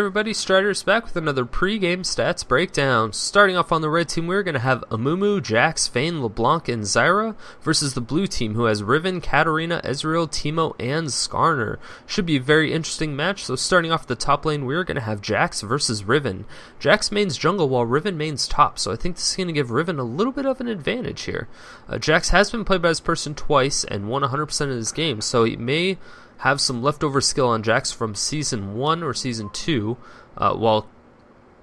Everybody, Strider's back with another pre-game stats breakdown. Starting off on the red team, we're going to have Amumu, Jax, Vayne, LeBlanc, and Zyra versus the blue team, who has Riven, Katarina, Ezreal, Teemo, and Skarner. Should be a very interesting match. So starting off the top lane, we're going to have Jax versus Riven. Jax mains jungle while Riven mains top, so I think this is going to give Riven a little bit of an advantage here. Jax has been played by this person twice and won 100% of his games, so he may have some leftover skill on Jax from Season 1 or Season 2, while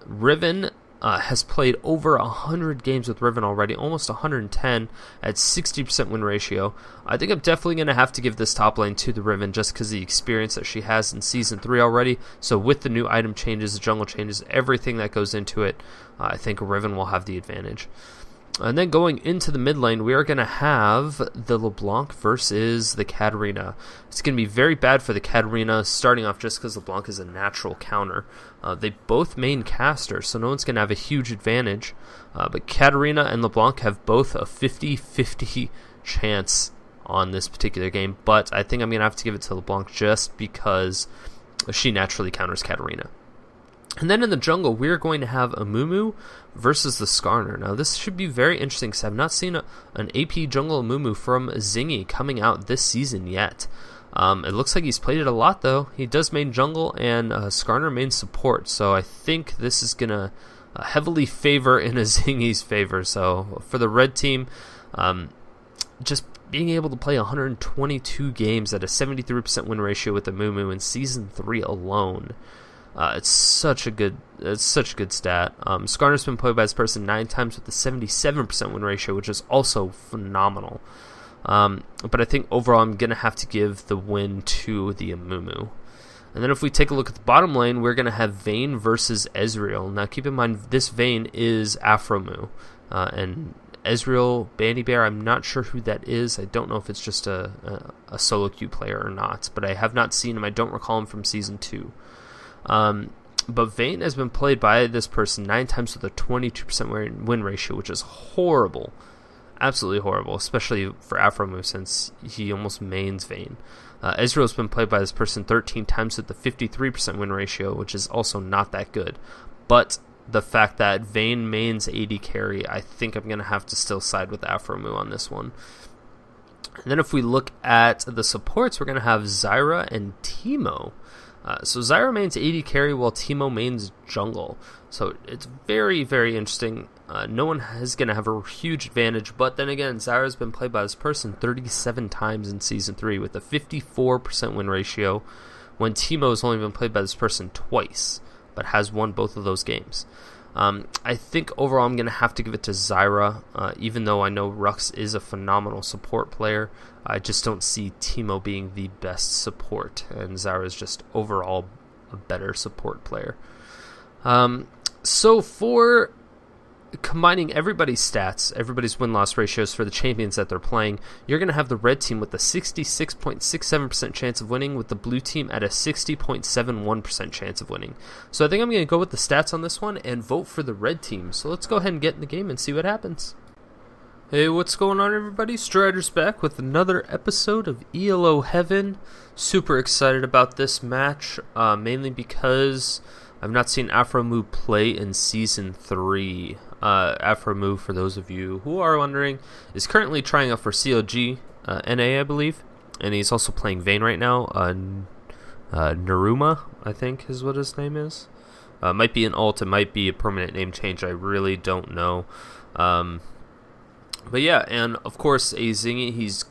Riven has played over 100 games with Riven already, almost 110 at 60% win ratio. I think I'm definitely going to have to give this top lane to the Riven just because of the experience that she has in Season 3 already. So with the new item changes, the jungle changes, everything that goes into it, I think Riven will have the advantage. And then going into the mid lane, we are going to have the LeBlanc versus the Katarina. It's going to be very bad for the Katarina, starting off just because LeBlanc is a natural counter. They both main caster, so no one's going to have a huge advantage. But Katarina and LeBlanc have both a 50-50 chance on this particular game. But I think I'm going to have to give it to LeBlanc just because she naturally counters Katarina. And then in the jungle, we're going to have Amumu versus the Skarner. Now, this should be very interesting because I've not seen an AP jungle Amumu from Azingy coming out this season yet. It looks like he's played it a lot, though. He does main jungle, and Skarner main support. So I think this is going to heavily favor in Azingy's favor. So for the red team, just being able to play 122 games at a 73% win ratio with Amumu in Season 3 alone. It's such a good stat. Skarner's been played by this person 9 times with a 77% win ratio, which is also phenomenal. But I think overall I'm going to have to give the win to the Amumu. And then if we take a look at the bottom lane, we're going to have Vayne versus Ezreal. Now keep in mind, this Vayne is Afromu. And Ezreal, bannybear, I'm not sure who that is. I don't know if it's just a solo queue player or not. But I have not seen him. I don't recall him from Season 2. But Vayne has been played by this person 9 times with a 22% win ratio, which is horrible. Absolutely horrible, especially for Afromu since he almost mains Vayne. Ezreal's been played by this person 13 times with a 53% win ratio, which is also not that good. But the fact that Vayne mains AD carry, I think I'm going to have to still side with Afromu on this one. And then if we look at the supports, we're going to have Zyra and Teemo. So Zyra mains AD carry while Teemo mains jungle. So it's very, very interesting. No one is going to have a huge advantage. But then again, Zyra's been played by this person 37 times in Season 3 with a 54% win ratio, when Teemo has only been played by this person twice, but has won both of those games. I think overall I'm going to have to give it to Zyra, even though I know Rhux is a phenomenal support player. I just don't see Teemo being the best support, and Zyra is just overall a better support player. So for combining everybody's stats, everybody's win-loss ratios for the champions that they're playing, you're going to have the red team with a 66.67% chance of winning, with the blue team at a 60.71% chance of winning. So I think I'm going to go with the stats on this one and vote for the red team. So let's go ahead and get in the game and see what happens. Hey, what's going on, everybody? Strider's back with another episode of ELO Heaven. Super excited about this match, mainly because I've not seen Afromu play in Season 3. Afromu, for those of you who are wondering, is currently trying out for CLG NA, I believe. And he's also playing Vayne right now. Neruma, I think is what his name is. Might be an alt, it might be a permanent name change. I really don't know. But yeah, and of course, Azingy, he's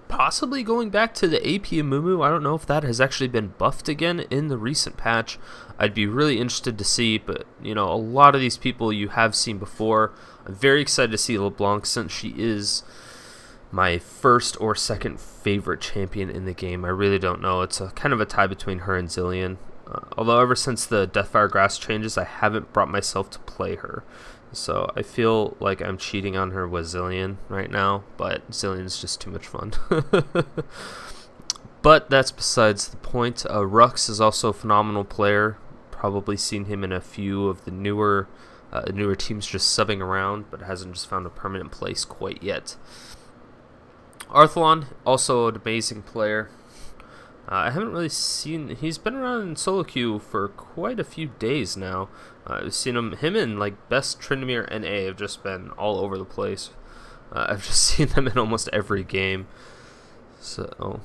possibly going back to the AP Amumu. I don't know if that has actually been buffed again in the recent patch. I'd be really interested to see, but you know, a lot of these people you have seen before. I'm very excited to see LeBlanc since she is my first or second favorite champion in the game. I really don't know. It's a kind of a tie between her and Zilean. Although ever since the Deathfire Grass changes, I haven't brought myself to play her. So I feel like I'm cheating on her with Zilean right now, but Zilean is just too much fun. But that's besides the point. Rhux is also a phenomenal player. Probably seen him in a few of the newer teams just subbing around, but hasn't just found a permanent place quite yet. Arthelon, also an amazing player. I haven't really seen. He's been around in solo queue for quite a few days now. I've seen him in like best Tryndamere NA have just been all over the place. I've just seen them in almost every game. So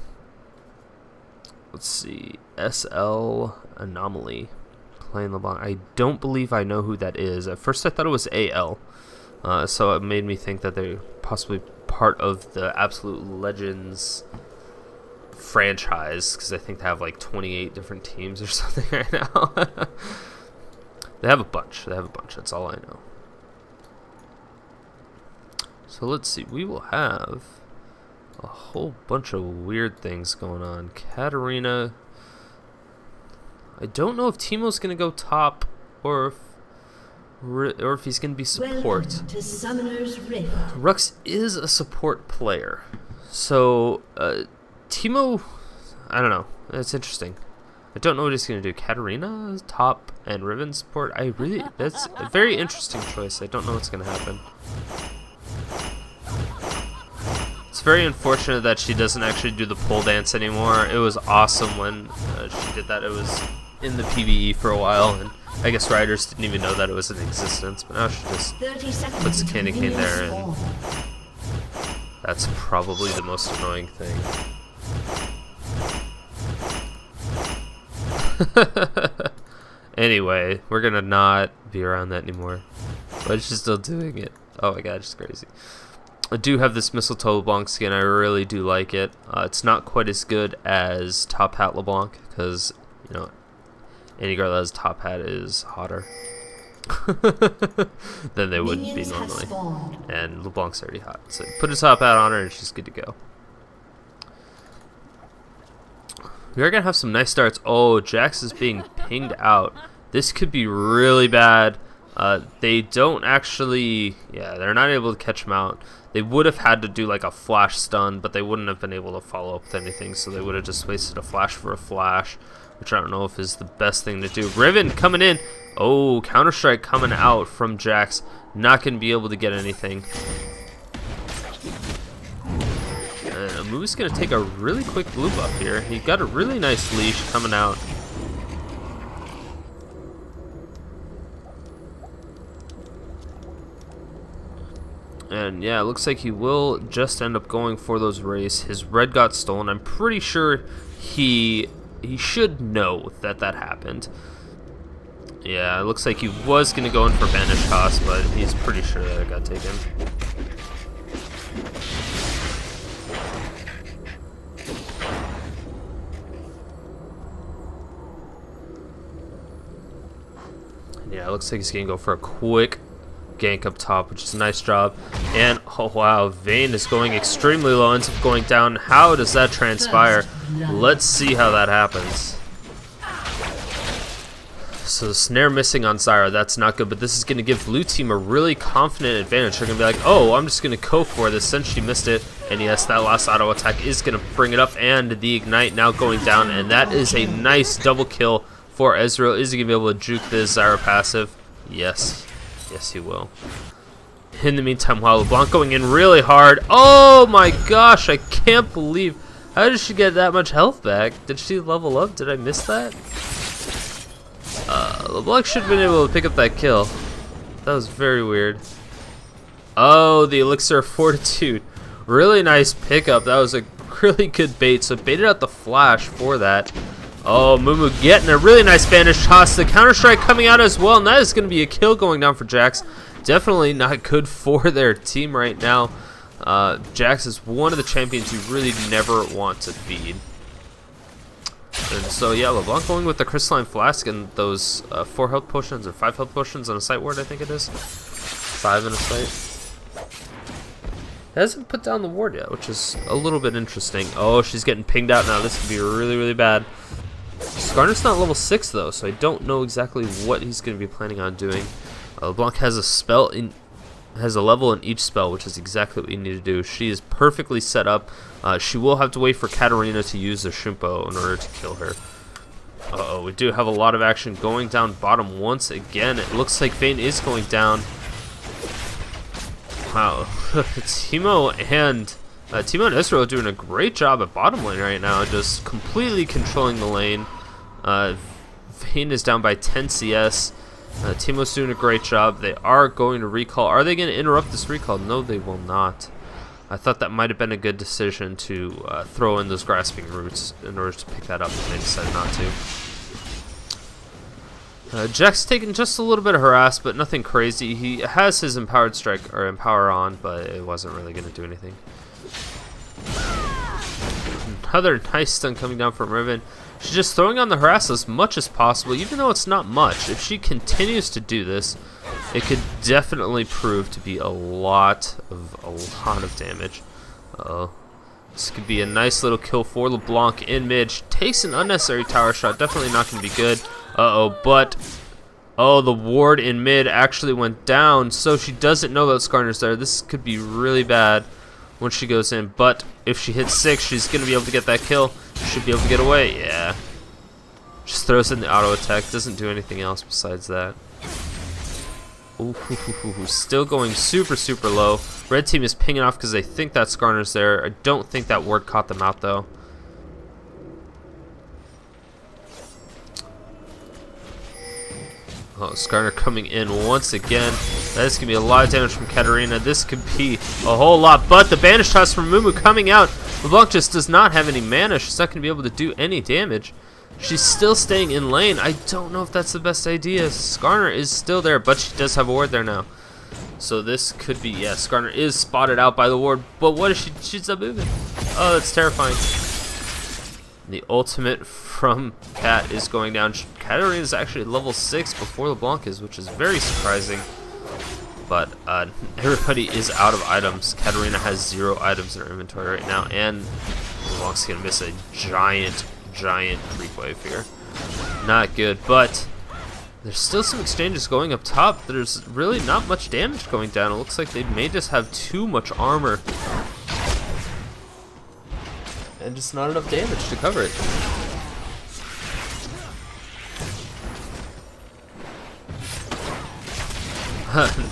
let's see, SL Anomaly playing LeBlanc. I don't believe I know who that is. At first I thought it was AL, so it made me think that they're possibly part of the Absolute Legends franchise, because I think they have like 28 different teams or something right now. They have a bunch. That's all I know. So let's see. We will have a whole bunch of weird things going on. Katarina. I don't know if Teemo's going to go top or if he's going to be support. To Summoner's Rift. Rhux is a support player. So, Teemo, I don't know. It's interesting. I don't know what he's going to do. Katarina, top, and Riven support. That's a very interesting choice. I don't know what's going to happen. It's very unfortunate that she doesn't actually do the pole dance anymore. It was awesome when she did that. It was in the PvE for a while, and I guess riders didn't even know that it was in existence, but now she just puts the candy cane there, and that's probably the most annoying thing. Anyway, we're gonna not be around that anymore, but she's still doing it. Oh my god, it's crazy. I do have this Mistletoe LeBlanc skin. I really do like it. It's not quite as good as Top Hat LeBlanc, because, you know, any girl that has Top Hat is hotter than they would be normally. And LeBlanc's already hot. So put a Top Hat on her and she's good to go. We are going to have some nice starts. Oh, Jax is being pinged out. This could be really bad. They don't actually... Yeah, they're not able to catch him out. They would have had to do like a flash stun, but they wouldn't have been able to follow up with anything, so they would have just wasted a flash for a flash, which I don't know if is the best thing to do. Riven coming in. Oh, Counter-Strike coming out from Jax. Not going to be able to get anything. And Amumu's going to take a really quick blue buff here. He got a really nice leash coming out. And yeah, it looks like he will just end up going for those race. His red got stolen. I'm pretty sure he should know that happened. Yeah, it looks like he was going to go in for banish toss, but he's pretty sure that it got taken. Yeah, it looks like he's going to go for a quick gank up top, which is a nice job. And oh wow, Vayne is going extremely low, ends up going down. How does that transpire? Let's see how that happens. So the snare missing on Zyra, that's not good, but this is going to give blue team a really confident advantage. They're going to be like, oh, I'm just going to go for this since she missed it. And yes, that last auto attack is going to bring it up, and the ignite now going down, and that is a nice double kill for Ezreal. Is he going to be able to juke this Zyra passive? Yes. Yes, he will. In the meantime, while LeBlanc going in really hard. Oh my gosh, I can't believe. How did she get that much health back? Did she level up? Did I miss that? LeBlanc should have been able to pick up that kill. That was very weird. Oh, the Elixir of Fortitude. Really nice pickup. That was a really good bait. So baited out the flash for that. Oh, Amumu getting a really nice banish toss. The Counter-Strike coming out as well, and that is going to be a kill going down for Jax. Definitely not good for their team right now. Jax is one of the champions you really never want to feed. And so, yeah, LeBlanc going with the Crystalline Flask and those 4 health potions or 5 health potions on a sight ward, I think it is. 5 in a sight. Hasn't put down the ward yet, which is a little bit interesting. Oh, she's getting pinged out now. This could be really, really bad. Skarner's not level 6 though, so I don't know exactly what he's going to be planning on doing. LeBlanc has a level in each spell, which is exactly what you need to do. She is perfectly set up. She will have to wait for Katarina to use the Shimpo in order to kill her. Uh-oh, we do have a lot of action going down bottom once again. It looks like Vayne is going down. Wow, Teemo and Teemo and Ezreal are doing a great job at bottom lane right now, just completely controlling the lane. Vayne is down by 10 CS. Teemo's doing a great job. They are going to recall. Are they going to interrupt this recall? No, they will not. I thought that might have been a good decision to throw in those grasping roots in order to pick that up, and they decided not to. Jax taking just a little bit of harass, but nothing crazy. He has his empowered strike or empower on, but it wasn't really going to do anything. Another nice stun coming down from Riven. She's just throwing on the harass as much as possible, even though it's not much. If she continues to do this, it could definitely prove to be a lot of damage. Uh-oh. This could be a nice little kill for LeBlanc in mid. She takes an unnecessary tower shot. Definitely not going to be good. But the ward in mid actually went down, so she doesn't know that Skarner's there. This could be really bad when she goes in, but if she hits 6, she's going to be able to get that kill. Should be able to get away. Yeah. Just throws in the auto attack. Doesn't do anything else besides that. Ooh, still going super, super low. Red team is pinging off because they think that Skarner's there. I don't think that ward caught them out, though. Oh, Skarner coming in once again. That is going to be a lot of damage from Katarina. This could be a whole lot, but the banish toss from Amumu coming out. LeBlanc just does not have any mana. She's not going to be able to do any damage. She's still staying in lane. I don't know if that's the best idea. Skarner is still there, but she does have a ward there now. So this could be, yeah, Skarner is spotted out by the ward, but what is she? She's not moving. Oh, that's terrifying. The ultimate from Kat is going down. Katarina is actually level 6 before LeBlanc is, which is very surprising. But everybody is out of items. Katarina has 0 items in her inventory right now, and LeBlanc's gonna miss a giant creep wave here. Not good, but there's still some exchanges going up top. There's really not much damage going down. It looks like they may just have too much armor and just not enough damage to cover it.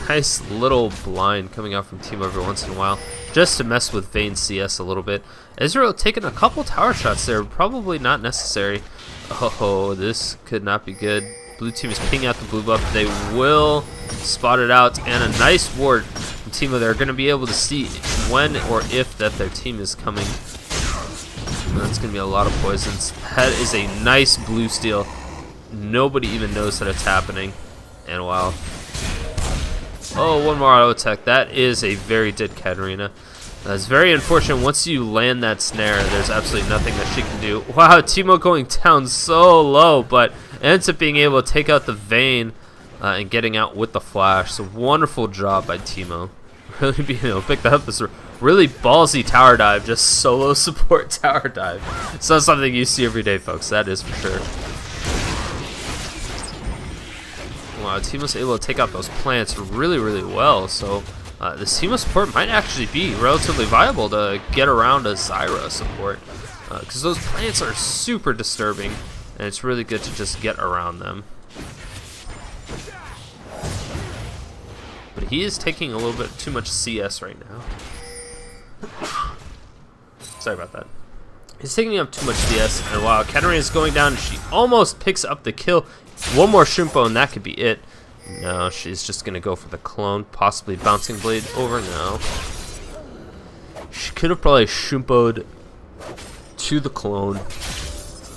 Nice little blind coming out from Teemo every once in a while, just to mess with Vayne CS a little bit. Ezreal taking a couple tower shots there, probably not necessary. Oh, this could not be good. Blue team is pinging out the blue buff. They will spot it out, and a nice ward from Teemo. They're going to be able to see when or if that their team is coming. That's going to be a lot of poisons. That is a nice blue steal. Nobody even knows that it's happening. And wow. Oh, one more auto attack. That is a very dead Katarina. That's very unfortunate. Once you land that snare, there's absolutely nothing that she can do. Wow, Teemo going down so low, but ends up being able to take out the Vayne and getting out with the flash. So wonderful job by Teemo. Really being able to pick that up. This really ballsy tower dive, just solo support tower dive. It's not something you see every day, folks. That is for sure. Wow, Teemo's able to take out those plants really, really well. So the Teemo support might actually be relatively viable to get around a Zyra support, because those plants are super disturbing, and it's really good to just get around them. But he is taking a little bit too much CS right now. Sorry about that. He's taking up too much CS, and wow, Katarina is going down, and she almost picks up the kill. One more Shumpo, and that could be it. No, she's just going to go for the clone, possibly bouncing blade over now. She could have probably Shumpo'd to the clone,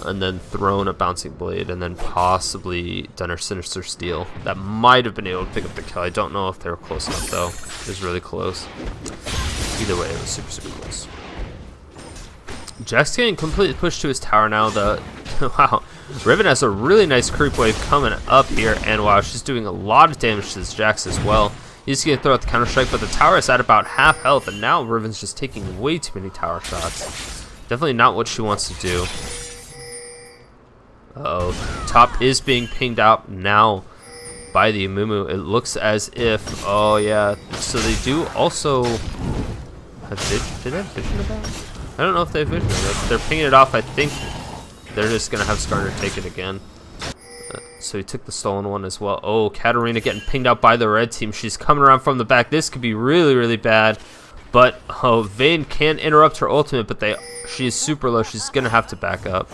and then thrown a bouncing blade, and then possibly done her sinister steal. That might have been able to pick up the kill. I don't know if they were close enough, though. It was really close. Either way, it was super, super close. Jax getting completely pushed to his tower now. Wow, Riven has a really nice creep wave coming up here, and wow, she's doing a lot of damage to this Jax as well. He's going to throw out the counter strike, but the tower is at about half health, and now Riven's just taking way too many tower shots. Definitely not what she wants to do. Uh-oh, top is being pinged out now by the Amumu. It looks as if, oh yeah, so they do also have vision. Did they have vision of that? I don't know if they have vision of that. They're pinging it off. I think they're just going to have Skarner take it again. So he took the stolen one as well. Oh, Katarina getting pinged out by the red team. She's coming around from the back. This could be really, really bad. But Vayne can interrupt her ultimate, but she is super low. She's gonna have to back up.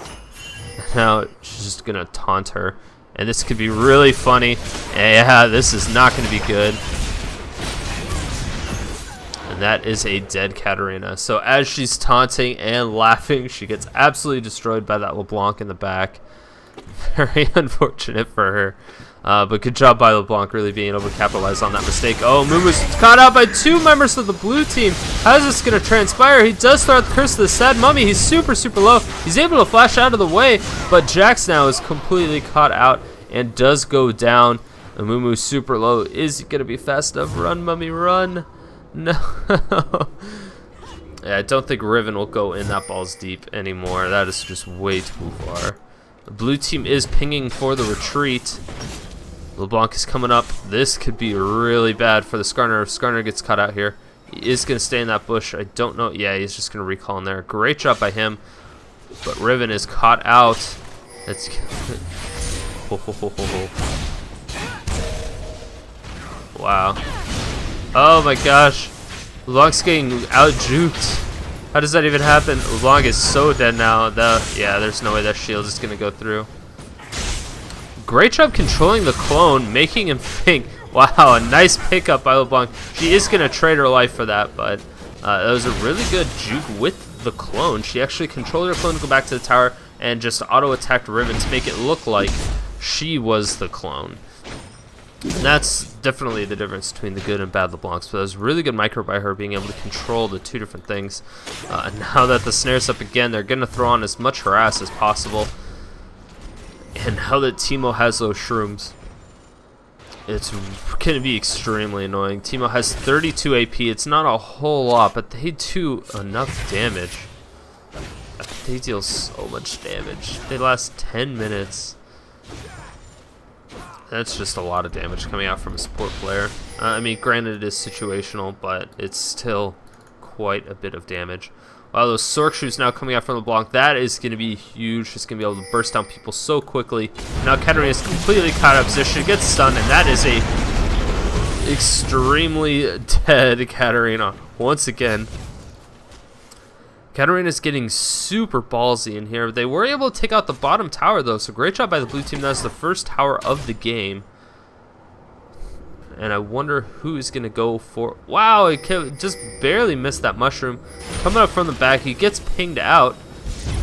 Now she's just gonna taunt her, and this could be really funny. Yeah, this is not gonna be good. And that is a dead Katarina. So as she's taunting and laughing, she gets absolutely destroyed by that LeBlanc in the back. Very unfortunate for her. But good job by LeBlanc really being able to capitalize on that mistake. Oh, Mumu's caught out by 2 members of the blue team. How is this going to transpire? He does throw out the curse of the sad mummy. He's super, super low. He's able to flash out of the way, but Jax now is completely caught out and does go down. Amumu super low. Is he going to be fast enough? Run, mummy, run. No. Yeah, I don't think Riven will go in that balls deep anymore. That is just way too far. The blue team is pinging for the retreat. LeBlanc is coming up. This could be really bad for the Skarner if Skarner gets caught out here. He is going to stay in that bush. I don't know. Yeah, he's just going to recall in there. Great job by him. But Riven is caught out. That's wow. Oh my gosh. LeBlanc's getting out-juked. How does that even happen? LeBlanc is so dead now. Yeah, there's no way that shield is going to go through. Great job controlling the clone, making him think. Wow, a nice pickup by LeBlanc. She is going to trade her life for that, but that was a really good juke with the clone. She actually controlled her clone to go back to the tower and just auto-attacked Riven to make it look like she was the clone. And that's definitely the difference between the good and bad LeBlancs. But that was really good micro by her being able to control the 2 different things. Now that the snare's up again, they're going to throw on as much harass as possible. And now that Teemo has those shrooms, it's going to be extremely annoying. Teemo has 32 AP. It's not a whole lot, but they do enough damage. They deal so much damage. They last 10 minutes. That's just a lot of damage coming out from a support player. I mean, granted it is situational, but it's still quite a bit of damage. Wow, those Sork Shoes now coming out from LeBlanc. That is going to be huge. She's going to be able to burst down people so quickly. Now Katarina is completely caught out of position, gets stunned, and that is a extremely dead Katarina. Once again, Katarina's getting super ballsy in here. They were able to take out the bottom tower, though, so great job by the blue team. That's the first tower of the game. And I wonder who's going to go for... Wow, it just barely missed that mushroom. Coming up from the back, he gets pinged out.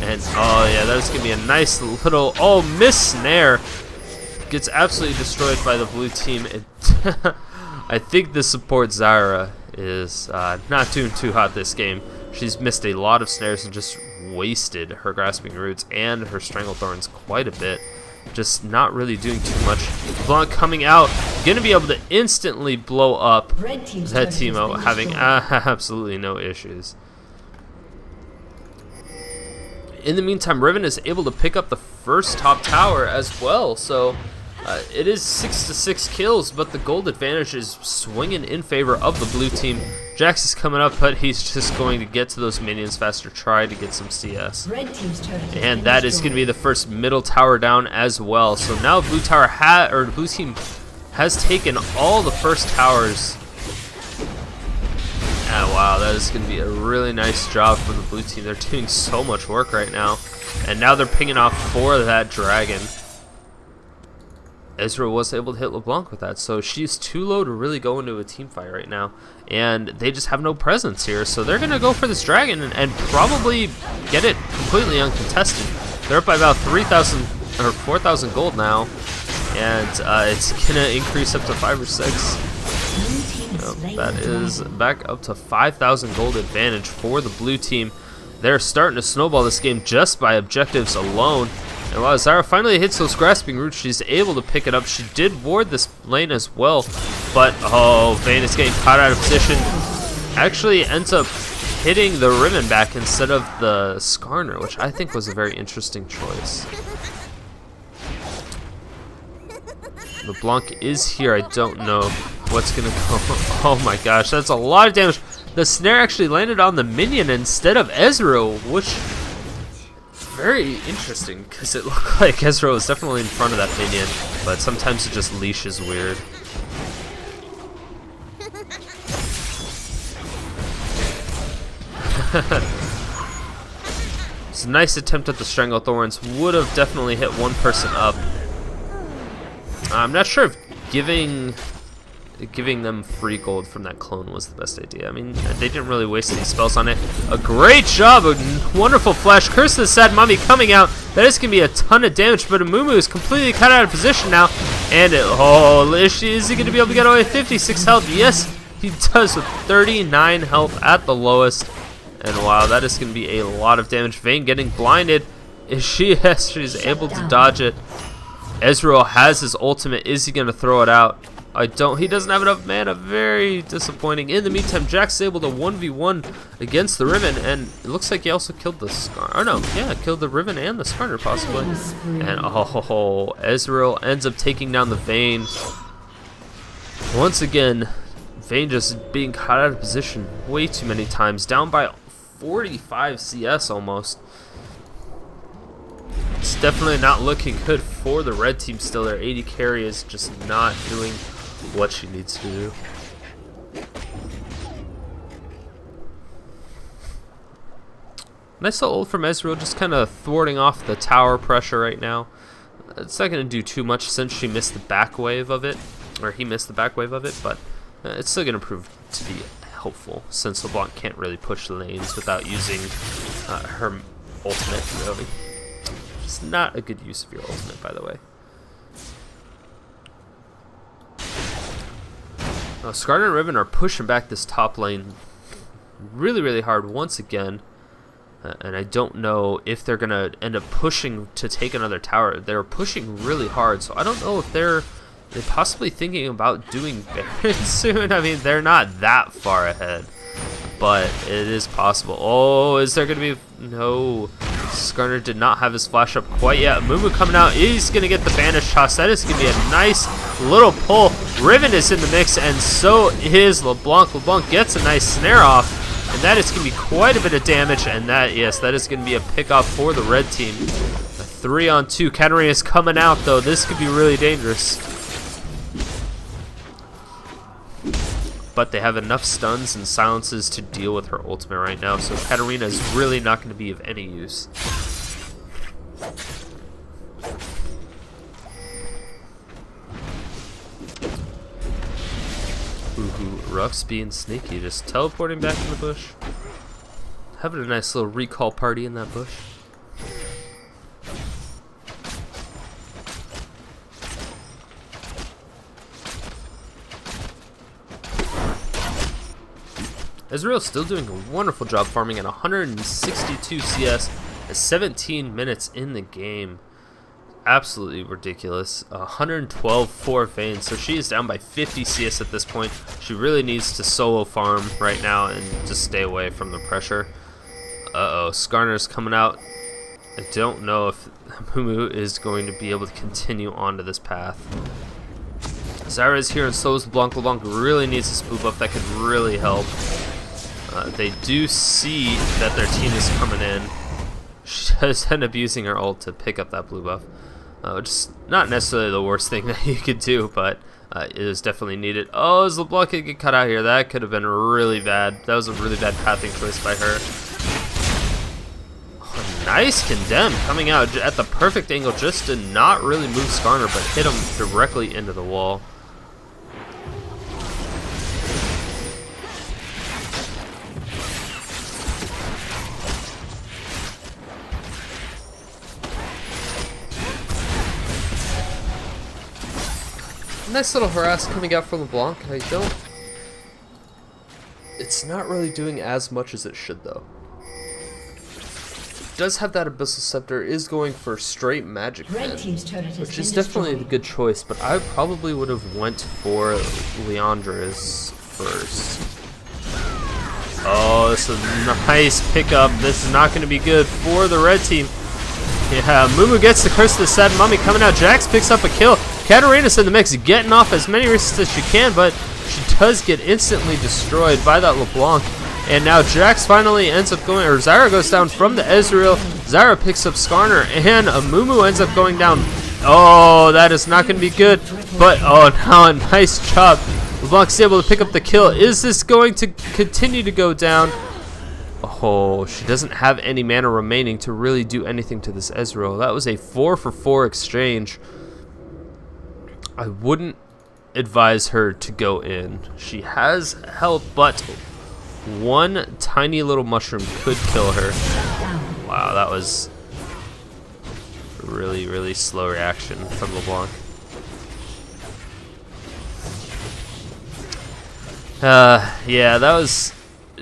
And, oh yeah, that's going to be a nice little... Oh, miss snare. Gets absolutely destroyed by the blue team. I think the support Zyra is not doing too hot this game. She's missed a lot of snares and just wasted her Grasping Roots and her Stranglethorns quite a bit. Just not really doing too much. LeBlanc coming out, gonna be able to instantly blow up that Teemo, having absolutely no issues. In the meantime, Riven is able to pick up the first top tower as well, so it is 6-6 kills, but the gold advantage is swinging in favor of the blue team. Jax is coming up, but he's just going to get to those minions faster, try to get some CS. And that is going to be the first middle tower down as well. So now blue team has taken all the first towers. Ah, wow, that is going to be a really nice job from the blue team. They're doing so much work right now. And now they're pinging off for that dragon. Ezreal was able to hit LeBlanc with that, so she's too low to really go into a team fight right now, and they just have no presence here, so they're gonna go for this dragon and probably get it completely uncontested. They're up by about 3,000 or 4,000 gold now, and it's gonna increase up to 5 or 6. That is back up to 5,000 gold advantage for the blue team. They're starting to snowball this game just by objectives alone. And while Zyra finally hits those Grasping Roots, she's able to pick it up. She did ward this lane as well, but oh, Vayne is getting caught out of position. Actually ends up hitting the Riven back instead of the Skarner, which I think was a very interesting choice. LeBlanc is here. I don't know what's going to go. Oh my gosh, that's a lot of damage. The snare actually landed on the minion instead of Ezreal, which... very interesting, because it looked like Ezreal was definitely in front of that minion, but sometimes it just leashes weird. It's a nice attempt at the Strangle Thorns. Would have definitely hit one person up. I'm not sure if giving them free gold from that clone was the best idea. I mean, they didn't really waste any spells on it. A great job, a wonderful flash. Curse of the Sad Mummy coming out. That is going to be a ton of damage, but Amumu is completely cut out of position now. And, is he going to be able to get away with 56 health? Yes, he does with 39 health at the lowest. And wow, that is going to be a lot of damage. Vayne getting blinded. Yes, she's able to dodge it. Ezreal has his ultimate. Is he going to throw it out? He doesn't have enough mana. Very disappointing. In the meantime, Jax is able to 1v1 against the Riven, and it looks like he also killed the Skarner. Oh no, yeah, killed the Riven and the Skarner possibly. And Ezreal ends up taking down the Vayne. Once again, Vayne just being caught out of position way too many times, down by 45 CS almost. It's definitely not looking good for the red team still. Their AD carry is just not doing what she needs to do. Nice little ult from Ezreal, just kind of thwarting off the tower pressure right now. It's not going to do too much since she missed the back wave of it, or he missed the back wave of it, but it's still going to prove to be helpful since LeBlanc can't really push the lanes without using her ultimate, really. It's not a good use of your ultimate, by the way. Skarner and Riven are pushing back this top lane really, really hard once again. And I don't know if they're going to end up pushing to take another tower. They're pushing really hard, so I don't know if they're possibly thinking about doing Baron soon. I mean, they're not that far ahead, but it is possible. Oh, is there going to be... No. Skarner did not have his flash up quite yet. Amumu coming out. He's going to get the banish toss. That is going to be a nice little pull. Riven is in the mix, and so is LeBlanc. LeBlanc gets a nice snare off, and that is going to be quite a bit of damage. And that, yes, that is going to be a pickoff for the red team. A 3-on-2. Katarina is coming out, though. This could be really dangerous. But they have enough stuns and silences to deal with her ultimate right now, so Katarina is really not going to be of any use. Rhux being sneaky, just teleporting back in the bush. Having a nice little recall party in that bush. Ezreal still doing a wonderful job farming at 162 CS at 17 minutes in the game. Absolutely ridiculous. 112 for Vayne, so she is down by 50 CS at this point. She really needs to solo farm right now and just stay away from the pressure. Skarner's coming out. I don't know if Amumu is going to be able to continue onto this path. Zyra is here and so is LeBlanc. LeBlanc really needs a spoof buff that could really help. They do see that their team is coming in. She does end up using her ult to pick up that blue buff. Which is not necessarily the worst thing that you could do, but it is definitely needed. Oh, is LeBlanc could get cut out here? That could have been really bad. That was a really bad pathing choice by her. Oh, nice condemn coming out at the perfect angle just to not really move Skarner, but hit him directly into the wall. Nice little harass coming out from LeBlanc. It's not really doing as much as it should, though. It does have that Abyssal Scepter, is going for straight magic men, which is definitely a good choice, but I probably would have went for Leandra's first. Oh, this is a nice pickup. This is not going to be good for the red team. Yeah, Mumu gets the Curse of the Sad Mummy coming out. Jax picks up a kill. Katarina's in the mix, getting off as many risks as she can, but she does get instantly destroyed by that LeBlanc. And now Jax finally ends up going, or Zyra goes down from the Ezreal. Zyra picks up Skarner, and Amumu ends up going down. Oh, that is not going to be good. But, oh, now a nice job. LeBlanc's able to pick up the kill. Is this going to continue to go down? Oh, she doesn't have any mana remaining to really do anything to this Ezreal. That was a 4-for-4 exchange. I wouldn't advise her to go in. She has health, but one tiny little mushroom could kill her. Wow, that was a really, really slow reaction from LeBlanc. Yeah, that was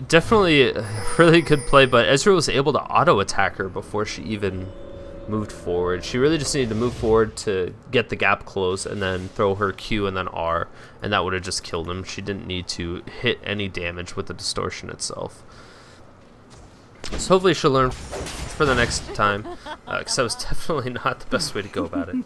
definitely a really good play, but Ezreal was able to auto-attack her before she even moved forward. She really just needed to move forward to get the gap closed and then throw her Q and then R, and that would have just killed him. She didn't need to hit any damage with the distortion itself. So hopefully she'll learn for the next time, because that was definitely not the best way to go about it.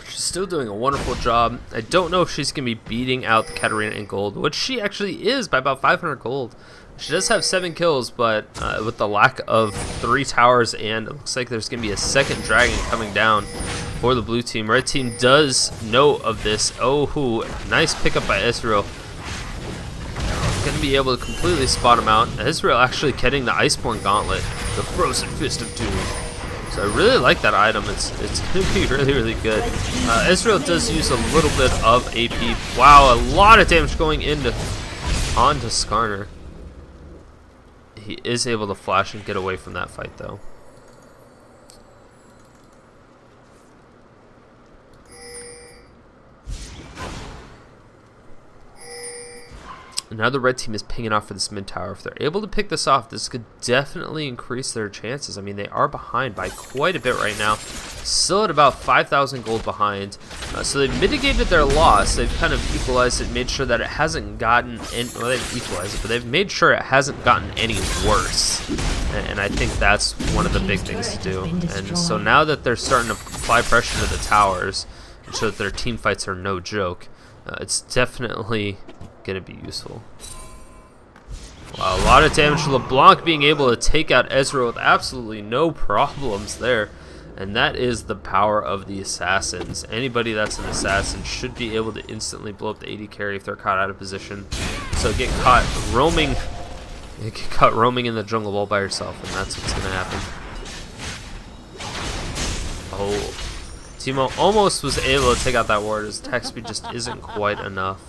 She's still doing a wonderful job. I don't know if she's going to be beating out the Katarina in gold, which she actually is by about 500 gold. She does have 7 kills, but with the lack of 3 towers, and it looks like there's going to be a second dragon coming down for the blue team. Red team does know of this. Oh, nice pickup by Ezreal. Going to be able to completely spot him out. Ezreal actually getting the Iceborne Gauntlet, the Frozen Fist of Doom. So I really like that item. It's going to be really, really good. Ezreal does use a little bit of AP. Wow, a lot of damage going onto Skarner. He is able to flash and get away from that fight, though. Now the red team is pinging off for this mid tower. If they're able to pick this off, this could definitely increase their chances. I mean, they are behind by quite a bit right now. Still at about 5,000 gold behind. So they've mitigated their loss. They've kind of equalized it, made sure that it hasn't gotten well, they've equalized it, but they've made sure it hasn't gotten any worse. And I think that's one of the big things to do. And so now that they're starting to apply pressure to the towers, so that their team fights are no joke, it's definitely going to be useful. Wow, a lot of damage. LeBlanc being able to take out Ezreal with absolutely no problems there. And that is the power of the assassins. Anybody that's an assassin should be able to instantly blow up the AD carry if they're caught out of position. So get caught roaming in the jungle all by yourself, and that's what's going to happen. Oh, Teemo almost was able to take out that ward. His attack speed just isn't quite enough.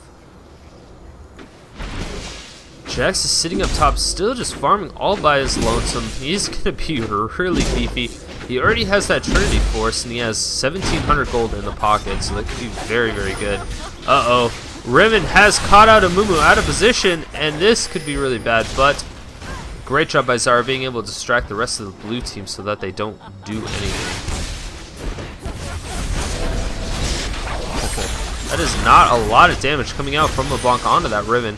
Jax is sitting up top, still just farming all by his lonesome. He's going to be really beefy. He already has that Trinity Force, and he has 1,700 gold in the pocket, so that could be very, very good. Uh-oh. Riven has caught out Amumu out of position, and this could be really bad, but great job by Zyra being able to distract the rest of the blue team so that they don't do anything. Okay. That is not a lot of damage coming out from LeBlanc onto that Riven.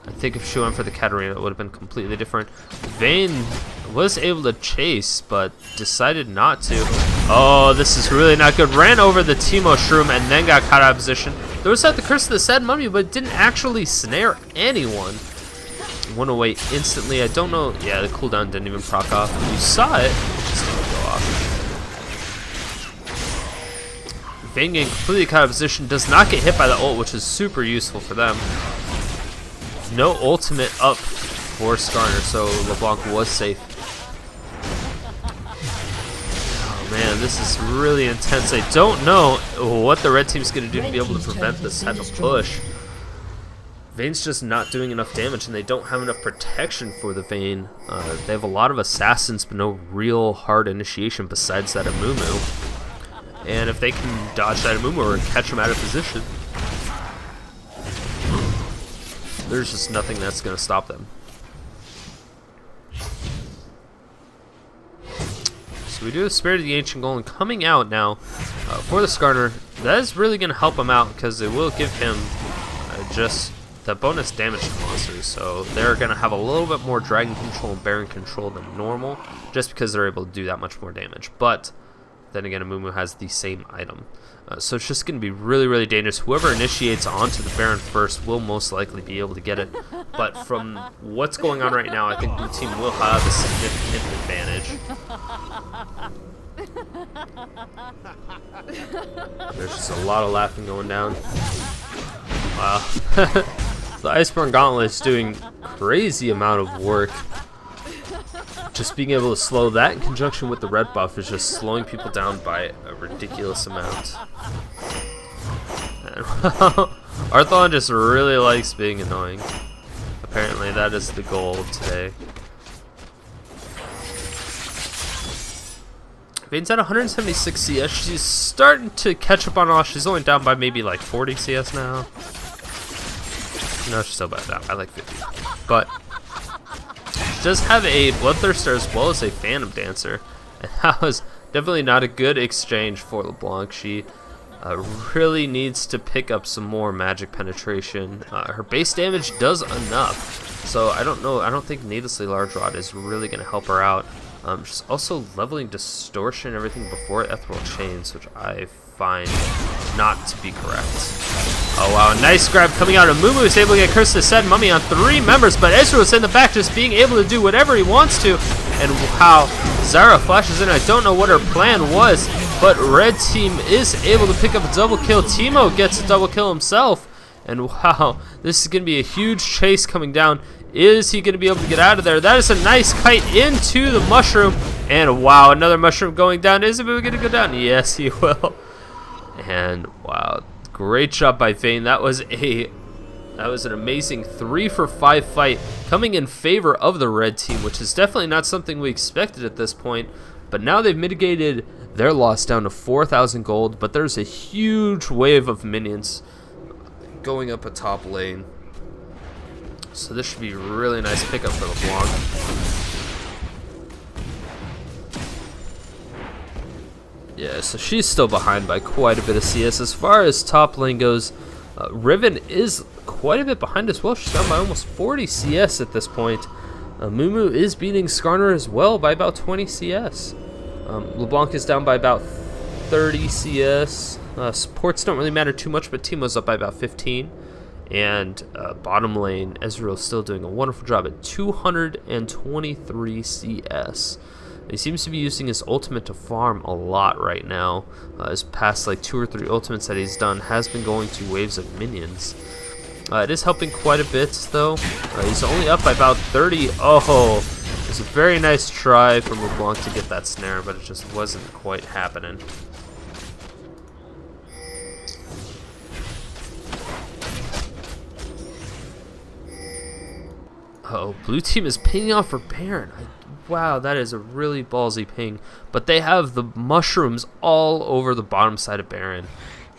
I think if she went for the Katarina, it would have been completely different. Vayne was able to chase, but decided not to. Oh, this is really not good. Ran over the Teemo shroom and then got caught out of position. There was the Curse of the Sad Mummy, but didn't actually snare anyone. Went away instantly. I don't know. Yeah, the cooldown didn't even proc off. You saw it. It just didn't go off. Vayne getting completely caught out of position. Does not get hit by the ult, which is super useful for them. No ultimate up for Skarner, so LeBlanc was safe. Oh man, this is really intense. I don't know what the red team's going to do to be able to prevent this type of push. Vayne's just not doing enough damage, and they don't have enough protection for the Vayne. They have a lot of assassins, but no real hard initiation besides that Amumu. And if they can dodge that Amumu or catch him out of position, there's just nothing that's going to stop them. So we do have Spirit of the Ancient Golem coming out now for the Skarner. That is really going to help him out because it will give him just the bonus damage to monsters. So they're going to have a little bit more Dragon control and Baron control than normal just because they're able to do that much more damage. But then again, Amumu has the same item. So it's just going to be really, really dangerous. Whoever initiates onto the Baron first will most likely be able to get it. But from what's going on right now, I think Blue Team will have a significant advantage. There's just a lot of laughing going down. Wow. The Iceborne Gauntlet is doing crazy amount of work. Just being able to slow that in conjunction with the red buff is just slowing people down by a ridiculous amount. And Arthelon just really likes being annoying. Apparently that is the goal of today. Vayne's at 176 CS. She's starting to catch up on all. She's only down by maybe like 40 CS now. No, she's still bad now. I like 50. But she does have a Bloodthirster as well as a Phantom Dancer. And that was definitely not a good exchange for LeBlanc. She really needs to pick up some more magic penetration. Her base damage does enough. So I don't know. I don't think Needlessly Large Rod is really going to help her out. She's also leveling Distortion and everything before Ethereal Chains, which I find not to be correct. Oh wow, nice grab coming out. Amumu is able to get Curse to Set Mummy on 3 members, but Ezreal is in the back just being able to do whatever he wants to. And wow, Zyra flashes in. I don't know what her plan was, but red team is able to pick up a double kill. Teemo gets a double kill himself. And wow, this is going to be a huge chase coming down. Is he going to be able to get out of there? That is a nice kite into the mushroom. And wow, another mushroom going down. Is it going to go down? Yes, he will. And wow, great job by Vayne. That was an amazing 3 for 5 fight coming in favor of the red team, which is definitely not something we expected at this point. But now they've mitigated their loss down to 4,000 gold. But there's a huge wave of minions going up a top lane. So this should be a really nice pickup for LeBlanc. Yeah, so she's still behind by quite a bit of CS. As far as top lane goes, Riven is quite a bit behind as well. She's down by almost 40 CS at this point. Amumu is beating Skarner as well by about 20 CS. LeBlanc is down by about 30 CS. Supports don't really matter too much, but Teemo's up by about 15. And bottom lane, Ezreal is still doing a wonderful job at 223 CS. He seems to be using his ultimate to farm a lot right now. His past like 2 or 3 ultimates that he's done has been going to waves of minions. It is helping quite a bit though. He's only up by about 30. Oh, it was a very nice try from LeBlanc to get that snare, but it just wasn't quite happening. Oh, blue team is pinging off for Baron. Wow, that is a really ballsy ping. But they have the mushrooms all over the bottom side of Baron.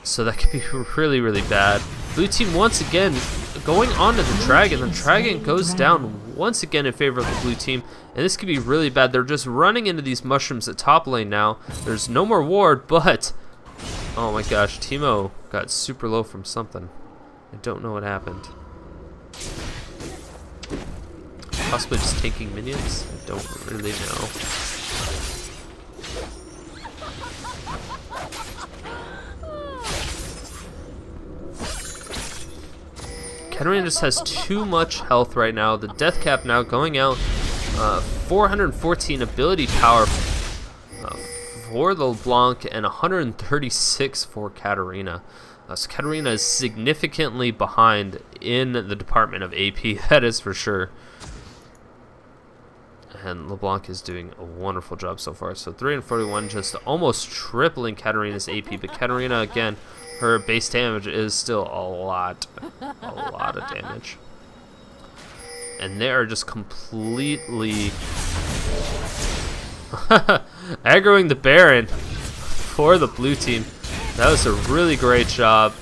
So that could be really, really bad. Blue team once again going on to the Dragon. The Dragon goes down once again in favor of the blue team. And this could be really bad. They're just running into these mushrooms at top lane now. There's no more ward, but... oh my gosh, Teemo got super low from something. I don't know what happened. Possibly just taking minions? I don't really know. Katarina just has too much health right now. The death cap now going out. 414 ability power for the LeBlanc and 136 for Katarina. So Katarina is significantly behind in the department of AP, that is for sure. And LeBlanc is doing a wonderful job so far. So 341, just almost tripling Katarina's AP. But Katarina, again, her base damage is still a lot of damage. And they are just completely aggroing the Baron for the blue team. That was a really great job.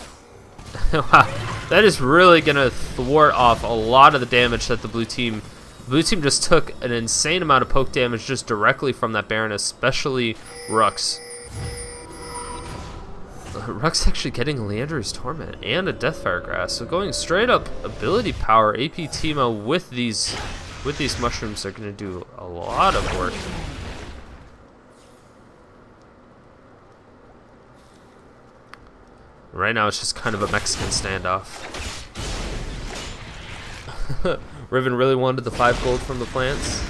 Wow, that is really going to thwart off a lot of the damage that the blue team just took an insane amount of poke damage just directly from that Baron, especially Rhux. Rhux actually getting Leander's Torment and a Deathfire Grass, so going straight up ability power. AP Teemo with these mushrooms are going to do a lot of work. Right now it's just kind of a Mexican standoff. Riven really wanted the 5 gold from the plants.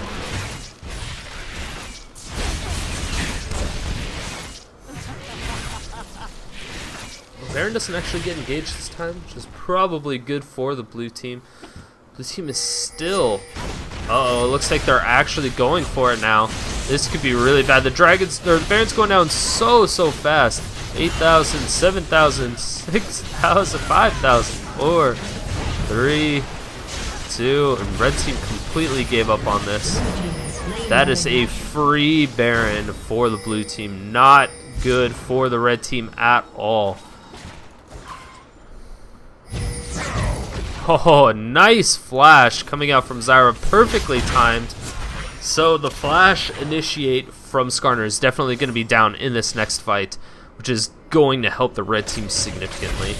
Baron doesn't actually get engaged this time, which is probably good for the blue team. The team is still... Uh-oh, it looks like they're actually going for it now. This could be really bad. The Baron's going down so fast. 8,000, 7,000, 6,000, 5,000, 4, 3, 2, and red team completely gave up on this. That is a free Baron for the blue team. Not good for the red team at all. Oh, nice flash coming out from Zyra, perfectly timed. So the flash initiate from Skarner is definitely going to be down in this next fight, which is going to help the red team significantly.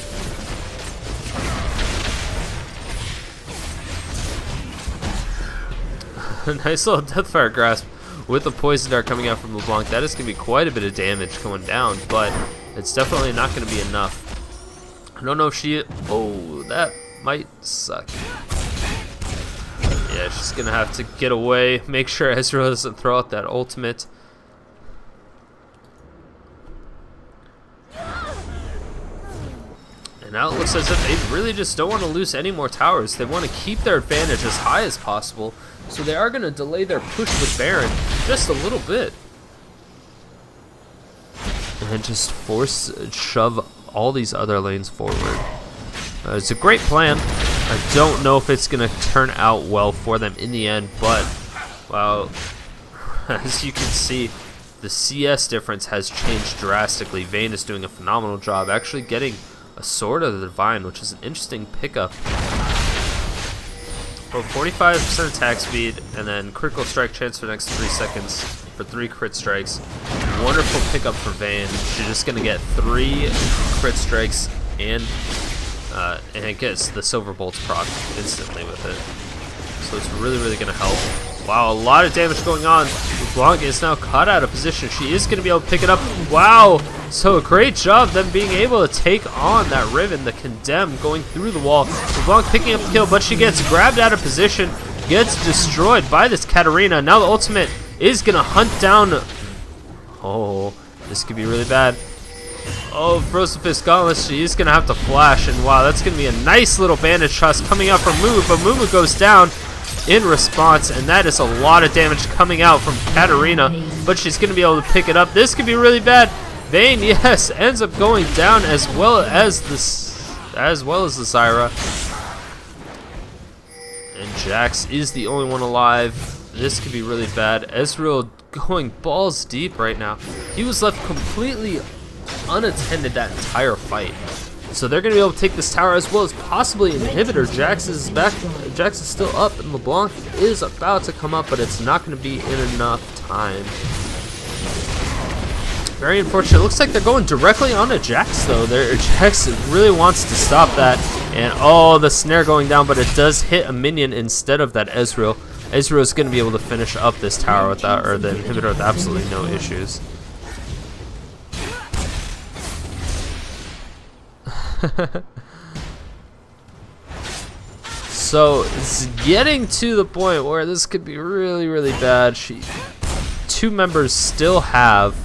Nice little Deathfire Grasp with the Poison Dart coming out from LeBlanc. That is going to be quite a bit of damage going down, but it's definitely not going to be enough. I don't know if she... Oh, that might suck. Yeah, she's going to have to get away. Make sure Ezreal doesn't throw out that ultimate. And now it looks as if they really just don't want to lose any more towers. They want to keep their advantage as high as possible. So they are going to delay their push with Baron just a little bit. And just shove all these other lanes forward. It's a great plan. I don't know if it's going to turn out well for them in the end, but, well, as you can see, the CS difference has changed drastically. Vayne is doing a phenomenal job actually getting a Sword of the Divine, which is an interesting pickup. Well, 45% attack speed, and then critical strike chance for the next 3 seconds for 3 crit strikes. Wonderful pickup for Vayne. She's just going to get 3 crit strikes, and it gets the Silver Bolts proc instantly with it. So it's really going to help. Wow, a lot of damage going on. LeBlanc is now caught out of position. She is going to be able to pick it up. Wow! So great job them being able to take on that Riven, the Condemn, going through the wall. LeBlanc picking up the kill, but she gets grabbed out of position, gets destroyed by this Katarina. Now the ultimate is going to hunt down... Oh, this could be really bad. Oh, Frozen Fist Gauntlet, she is going to have to flash, and wow, that's going to be a nice little bandage trust coming out from Mumu, but Mumu goes down in response, and that is a lot of damage coming out from Katarina, but she's going to be able to pick it up. This could be really bad. Vayne, yes, ends up going down as well as the Zyra. And Jax is the only one alive. This could be really bad. Ezreal going balls deep right now. He was left completely unattended that entire fight. So they're going to be able to take this tower as well as possibly inhibit her. Jax is back. Jax is still up, and LeBlanc is about to come up, but it's not going to be in enough time. Very unfortunate. It looks like they're going directly onto Jax, though. Jax really wants to stop that. And, oh, the snare going down, but it does hit a minion instead of that Ezreal. Ezreal is going to be able to finish up this tower without, or the inhibitor with absolutely no issues. So it's getting to the point where this could be really bad. 2 members still have...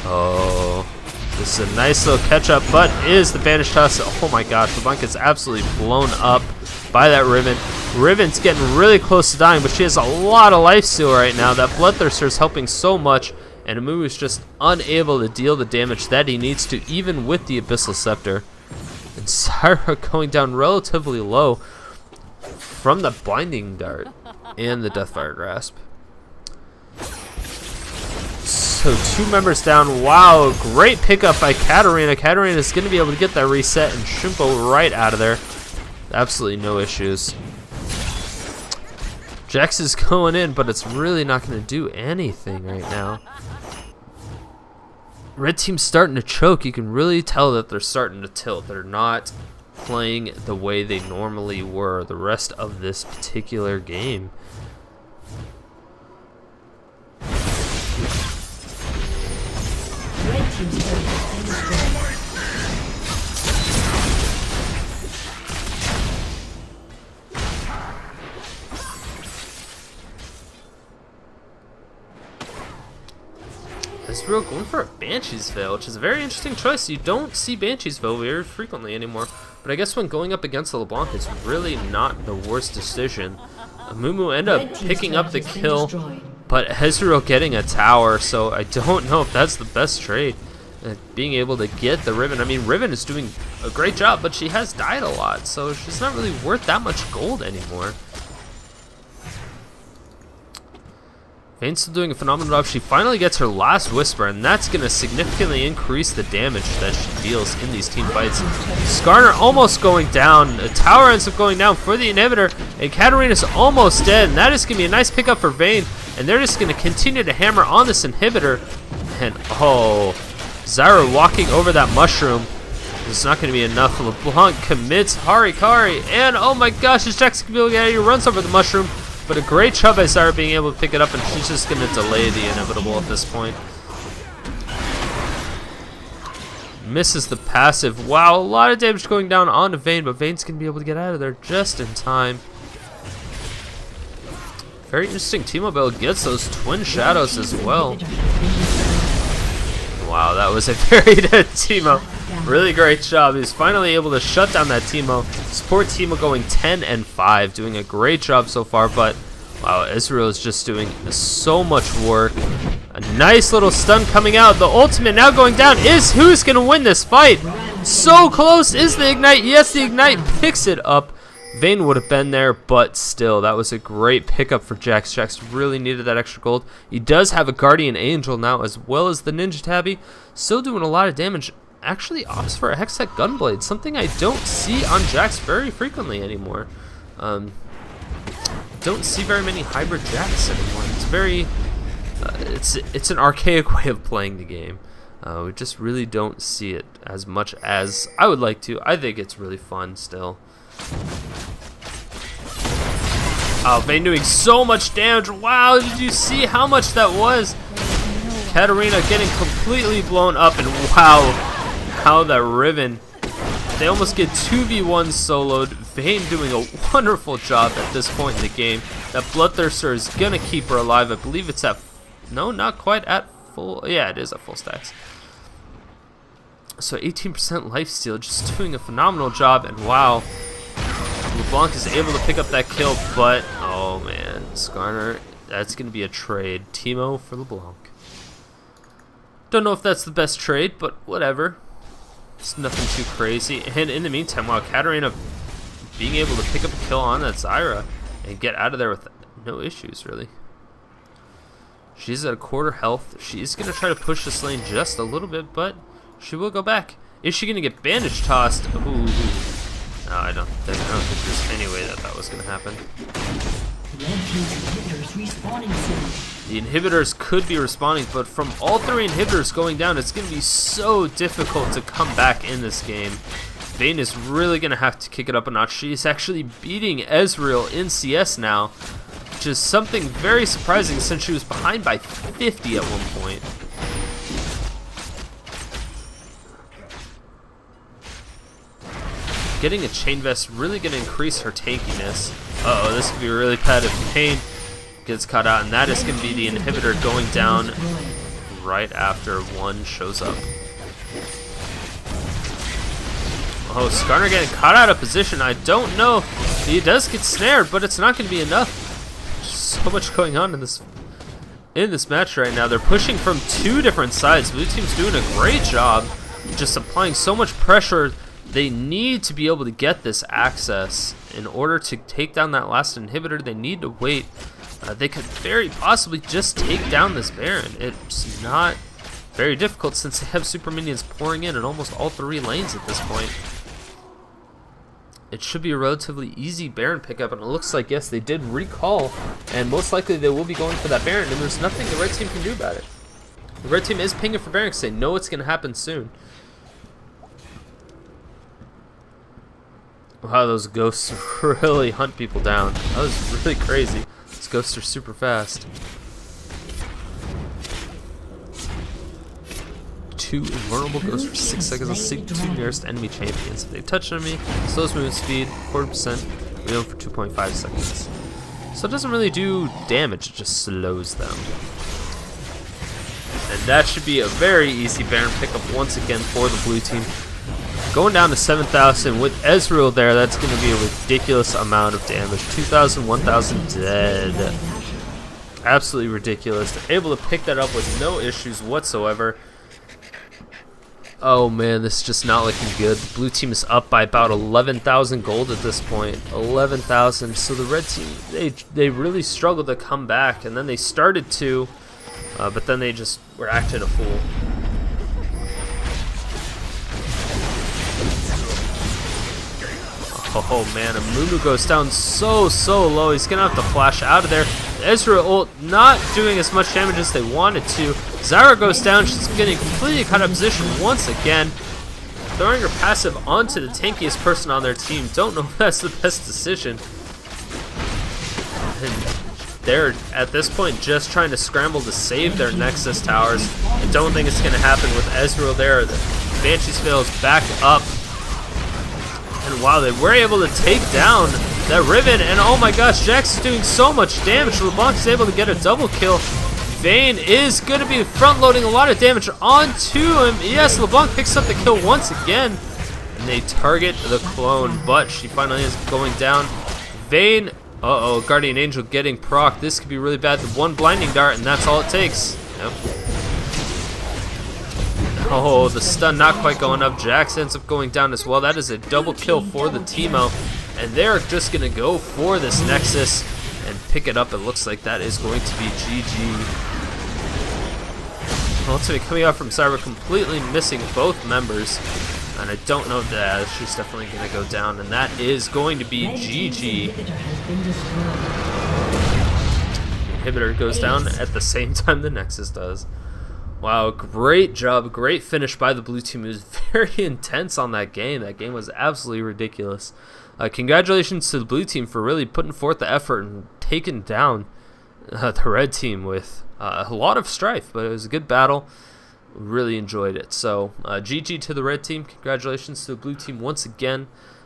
Oh, this is a nice little catch up, but is the bandage toss. Oh my gosh, LeBlanc is absolutely blown up by that Riven. Riven's getting really close to dying, but she has a lot of life steal right now. That Bloodthirster is helping so much, and Amumu is just unable to deal the damage that he needs to, even with the Abyssal Scepter. And Zyra going down relatively low from the Blinding Dart and the Deathfire Grasp. So 2 members down. Wow, great pickup by Katarina. Katarina is going to be able to get that reset and Shumpo right out of there. Absolutely no issues. Jax is going in, but it's really not going to do anything right now. Red team's starting to choke. You can really tell that they're starting to tilt. They're not playing the way they normally were the rest of this particular game. Red team's turret has been destroyed. Ezreal going for a Banshee's Veil, which is a very interesting choice. You don't see Banshee's Veil very frequently anymore, but I guess when going up against the LeBlanc, it's really not the worst decision. Amumu ended up picking up the kill, but Ezreal getting a tower, so I don't know if that's the best trade. Being able to get the Riven. I mean, Riven is doing a great job, but she has died a lot, so she's not really worth that much gold anymore. Vayne's still doing a phenomenal job. She finally gets her last Whisper, and that's going to significantly increase the damage that she deals in these team fights. Skarner almost going down. The tower ends up going down for the inhibitor, and Katarina's almost dead, and that is going to be a nice pickup for Vayne, and they're just going to continue to hammer on this inhibitor. And, oh, Zyra walking over that mushroom. It's not going to be enough. LeBlanc commits Harikari, and oh my gosh, his Jax can be able to get out of here, runs over the mushroom. But a great job by Zyra being able to pick it up, and she's just going to delay the inevitable at this point. Misses the passive. Wow, a lot of damage going down onto Vayne, but Vayne's going to be able to get out of there just in time. Very interesting. Teemo Belle gets those twin shadows as well. Wow, that was a very dead Teemo. Really great job. He's finally able to shut down that Teemo. Support Teemo going 10 and 5, doing a great job so far, but wow, Ezreal is just doing so much work. A nice little stun coming out. The ultimate now going down is who's going to win this fight. So close is the Ignite. Yes, the Ignite picks it up. Vayne would have been there, but still, that was a great pickup for Jax. Jax really needed that extra gold. He does have a Guardian Angel now, as well as the Ninja Tabby. Still doing a lot of damage. Actually opts for a Hextech Gunblade, something I don't see on Jax very frequently anymore. Don't see very many hybrid Jax anymore. It's very, it's an archaic way of playing the game. We just really don't see it as much as I would like to. I think it's really fun still. Oh, Vayne doing so much damage. Wow, did you see how much that was? Katarina getting completely blown up, and wow, how that Riven. They almost get 2v1 soloed. Vayne doing a wonderful job at this point in the game. That Bloodthirster is going to keep her alive. I believe it's at, no, not quite at full. Yeah, it is at full stacks. So 18% lifesteal, just doing a phenomenal job. And wow, LeBlanc is able to pick up that kill, but oh man, Skarner, that's going to be a trade. Teemo for LeBlanc. Don't know if that's the best trade, but whatever. It's nothing too crazy. And in the meantime, wow, Katarina being able to pick up a kill on that Zyra and get out of there with no issues, really. She's at a quarter health. She's going to try to push this lane just a little bit, but she will go back. Is she going to get bandage tossed? Ooh. No, I don't think there's any way that was going to happen. The inhibitors could be respawning, but from all three inhibitors going down, it's going to be so difficult to come back in this game. Vayne is really going to have to kick it up a notch. She is actually beating Ezreal in CS now, which is something very surprising since she was behind by 50 at one point. Getting a Chain Vest really going to increase her tankiness. Uh-oh, this could be really bad if Vayne gets caught out, and that is going to be the inhibitor going down right after one shows up. Oh, Skarner getting caught out of position. I don't know. He does get snared, but it's not going to be enough. So much going on in this match right now. They're pushing from two different sides. Blue team's doing a great job, just applying so much pressure. They need to be able to get this access in order to take down that last inhibitor. They need to wait. They could very possibly just take down this Baron. It's not very difficult since they have super minions pouring in almost all three lanes at this point. It should be a relatively easy Baron pickup, and it looks like, yes, they did recall, and most likely they will be going for that Baron, and there's nothing the red team can do about it. The red team is pinging for Baron because they know it's going to happen soon. Wow, those ghosts really hunt people down. That was really crazy. These ghosts are super fast. 2 invulnerable ghosts for 6 seconds. I'll seek 2 nearest enemy champions. If they touch an enemy, slows movement speed, 40%, we own for 2.5 seconds. So it doesn't really do damage, it just slows them. And that should be a very easy Baron pickup once again for the blue team. Going down to 7,000 with Ezreal there, that's going to be a ridiculous amount of damage. 2,000, 1,000 dead. Absolutely ridiculous. They're able to pick that up with no issues whatsoever. Oh man, this is just not looking good. The blue team is up by about 11,000 gold at this point. 11,000. So the red team, they really struggled to come back, and then they started to, but then they just were acting a fool. Oh man, Amumu goes down so low. He's gonna have to flash out of there. Ezreal ult not doing as much damage as they wanted to. Zyra goes down. She's getting completely cut out of position once again. Throwing her passive onto the tankiest person on their team. Don't know if that's the best decision. And they're, at this point, just trying to scramble to save their Nexus towers. I don't think it's going to happen with Ezreal there. The Banshee's Veil is back up. And wow, they were able to take down that Riven, and oh my gosh, Jax is doing so much damage. LeBlanc is able to get a double kill. Vayne is going to be front-loading a lot of damage onto him. Yes, LeBlanc picks up the kill once again, and they target the clone, but she finally is going down. Vayne, uh-oh, Guardian Angel getting proc. This could be really bad. The one blinding dart, and that's all it takes. Yep. Oh, the stun not quite going up. Jax ends up going down as well. That is a double kill for the Teemo. And they're just going to go for this Nexus and pick it up. It looks like that is going to be GG. Ultimate coming out from Zyra, completely missing both members. And I don't know that she's definitely going to go down. And that is going to be GG. Inhibitor goes down at the same time the Nexus does. Wow, great job, great finish by the blue team. It was very intense on that game. That game was absolutely ridiculous. Congratulations to the blue team for really putting forth the effort and taking down the red team with a lot of strife, but it was a good battle. Really enjoyed it. So GG to the red team. Congratulations to the blue team once again.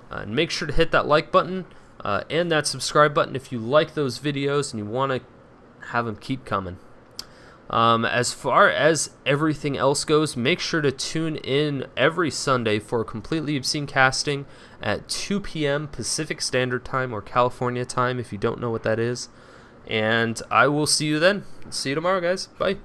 And make sure to hit that like button and that subscribe button if you like those videos and you want to have them keep coming. As far as everything else goes, make sure to tune in every Sunday for Completely Obscene Casting at 2 p.m. Pacific Standard Time, or California time if you don't know what that is. And I will see you then. See you tomorrow, guys. Bye.